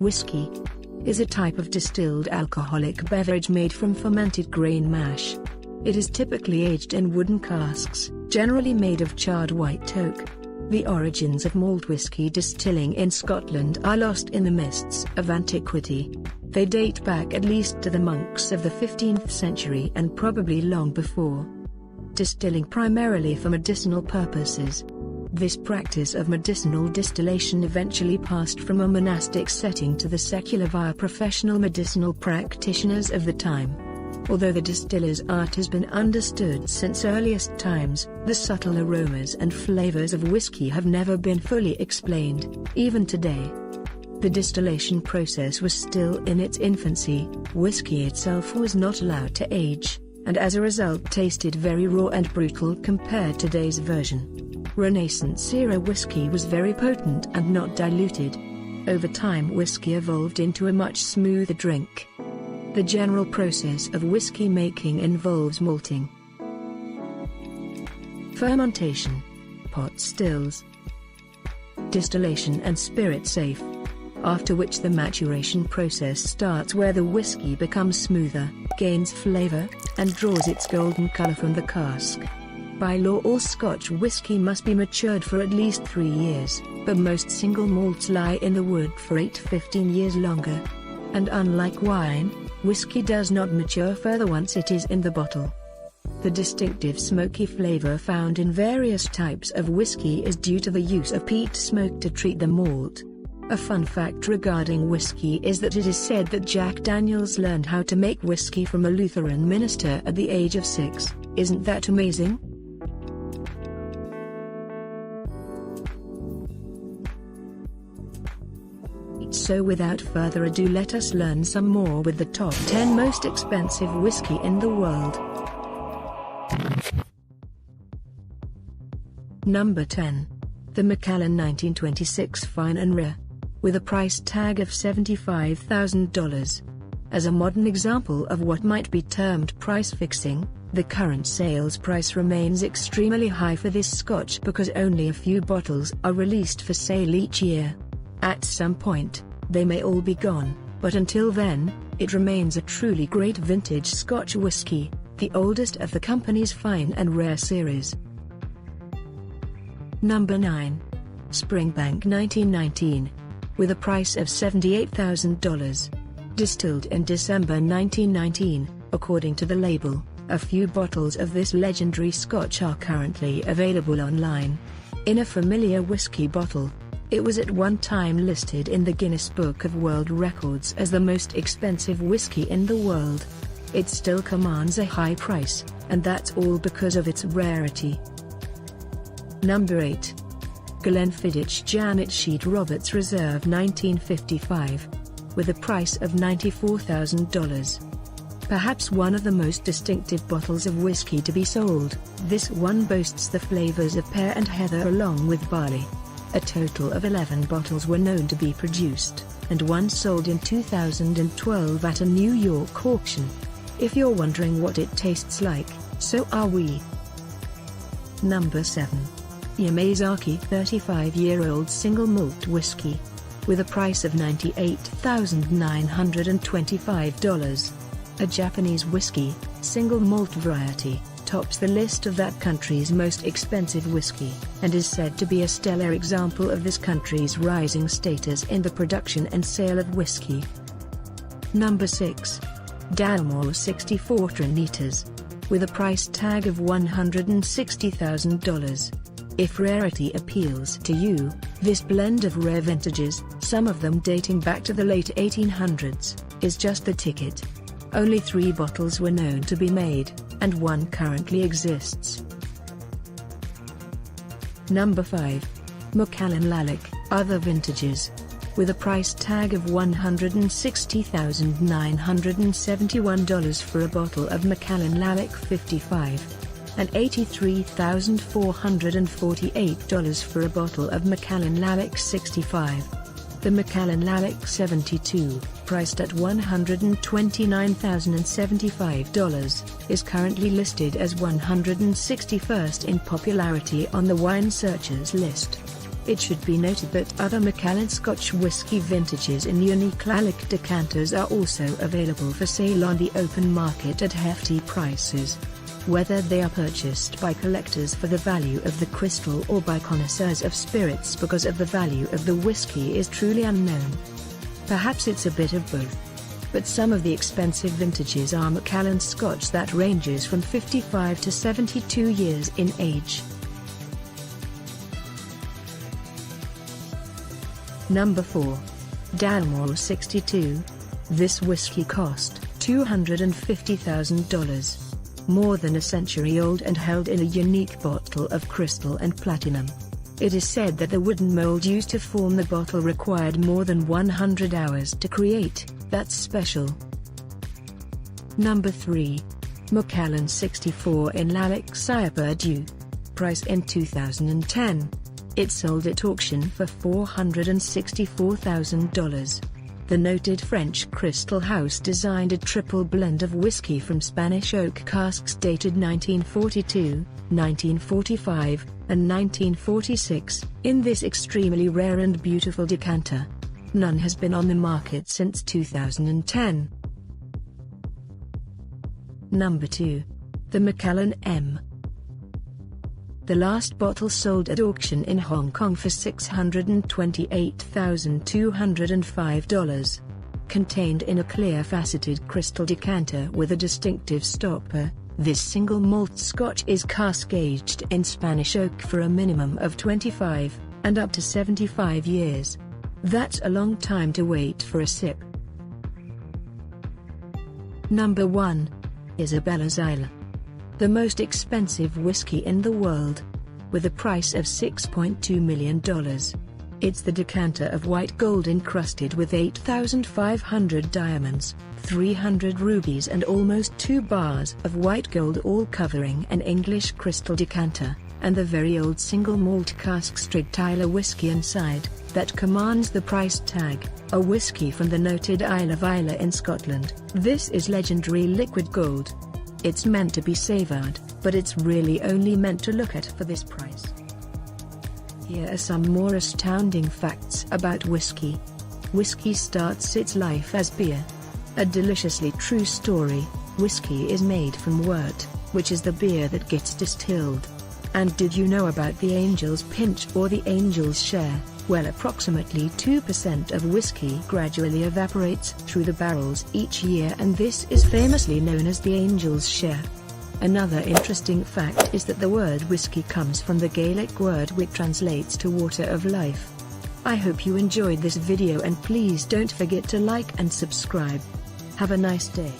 Whisky is a type of distilled alcoholic beverage made from fermented grain mash. It is typically aged in wooden casks, generally made of charred white oak. The origins of malt whisky distilling in Scotland are lost in the mists of antiquity. They date back at least to the monks of the 15th century and probably long before. Distilling primarily for medicinal purposes. This practice of medicinal distillation eventually passed from a monastic setting to the secular via professional medicinal practitioners of the time. Although the distiller's art has been understood since earliest times, the subtle aromas and flavors of whiskey have never been fully explained, even today. The distillation process was still in its infancy, whiskey itself was not allowed to age, and as a result tasted very raw and brutal compared to today's version. Renaissance-era whiskey was very potent and not diluted. Over time whiskey evolved into a much smoother drink. The general process of whiskey making involves malting, fermentation, pot stills, distillation and spirit safe, after which the maturation process starts where the whiskey becomes smoother, gains flavor, and draws its golden color from the cask. By law all Scotch whiskey must be matured for at least 3 years, but most single malts lie in the wood for 8 to 15 years longer. And unlike wine, whiskey does not mature further once it is in the bottle. The distinctive smoky flavor found in various types of whiskey is due to the use of peat smoke to treat the malt. A fun fact regarding whiskey is that it is said that Jack Daniels learned how to make whiskey from a Lutheran minister at the age of 6. Isn't that amazing? So without further ado, let us learn some more with the top 10 most expensive whiskey in the world. Number 10. The Macallan 1926 Fine and Rare. With a price tag of $75,000. As a modern example of what might be termed price fixing, the current sales price remains extremely high for this Scotch because only a few bottles are released for sale each year. At some point, they may all be gone, but until then, it remains a truly great vintage Scotch whisky, the oldest of the company's Fine and Rare series. Number 9. Springbank 1919. With a price of $78,000. Distilled in December 1919, according to the label, a few bottles of this legendary Scotch are currently available online. In a familiar whiskey bottle, it was at one time listed in the Guinness Book of World Records as the most expensive whiskey in the world. It still commands a high price, and that's all because of its rarity. Number 8. Glenfiddich Janet Sheet Roberts Reserve 1955. With a price of $94,000. Perhaps one of the most distinctive bottles of whiskey to be sold, this one boasts the flavors of pear and heather along with barley. A total of 11 bottles were known to be produced, and one sold in 2012 at a New York auction. If you're wondering what it tastes like, so are we. Number 7. Yamazaki 35-year-old single malt whiskey. With a price of $98,925. A Japanese whiskey, single malt variety, tops the list of that country's most expensive whiskey, and is said to be a stellar example of this country's rising status in the production and sale of whiskey. Number 6. Dalmore 64 Trinitas. With a price tag of $160,000. If rarity appeals to you, this blend of rare vintages, some of them dating back to the late 1800s, is just the ticket. Only 3 bottles were known to be made, and one currently exists. Number 5. Macallan Lallick, Other Vintages. With a price tag of $160,971 for a bottle of Macallan Lallick 55. And $83,448 for a bottle of Macallan Lallick 65. The Macallan Lallick 72, priced at $129,075, is currently listed as 161st in popularity on the Wine Searchers list. It should be noted that other Macallan Scotch whisky vintages in unique Lalique decanters are also available for sale on the open market at hefty prices. Whether they are purchased by collectors for the value of the crystal or by connoisseurs of spirits because of the value of the whisky is truly unknown. Perhaps it's a bit of both. But some of the expensive vintages are Macallan Scotch that ranges from 55 to 72 years in age. Number 4. Dalmore 62. This whiskey cost $250,000. More than a century old and held in a unique bottle of crystal and platinum. It is said that the wooden mold used to form the bottle required more than 100 hours to create. That's special. Number 3. Macallan 64 in Lalique Sire Perdue. Price in 2010. It sold at auction for $464,000. The noted French Crystal House designed a triple blend of whiskey from Spanish oak casks dated 1942, 1945, and 1946, in this extremely rare and beautiful decanter. None has been on the market since 2010. Number 2. The Macallan M. The last bottle sold at auction in Hong Kong for $628,205. Contained in a clear faceted crystal decanter with a distinctive stopper, this single malt Scotch is cask-aged in Spanish oak for a minimum of 25, and up to 75 years. That's a long time to wait for a sip. Number 1. Isabella's Isla. The most expensive whiskey in the world. With a price of $6.2 million. It's the decanter of white gold encrusted with 8,500 diamonds, 300 rubies and almost 2 bars of white gold, all covering an English crystal decanter, and the very old single malt cask Strigg-Tyler whiskey inside, that commands the price tag, a whiskey from the noted Isle of Islay in Scotland. This is legendary liquid gold. It's meant to be savoured, but it's really only meant to look at for this price. Here are some more astounding facts about whiskey. Whiskey starts its life as beer. A deliciously true story. Whiskey is made from wort, which is the beer that gets distilled. And did you know about the angel's pinch or the angel's share? Well, approximately 2% of whiskey gradually evaporates through the barrels each year, and this is famously known as the angel's share. Another interesting fact is that the word whiskey comes from the Gaelic word which translates to water of life. I hope you enjoyed this video, and please don't forget to like and subscribe. Have a nice day.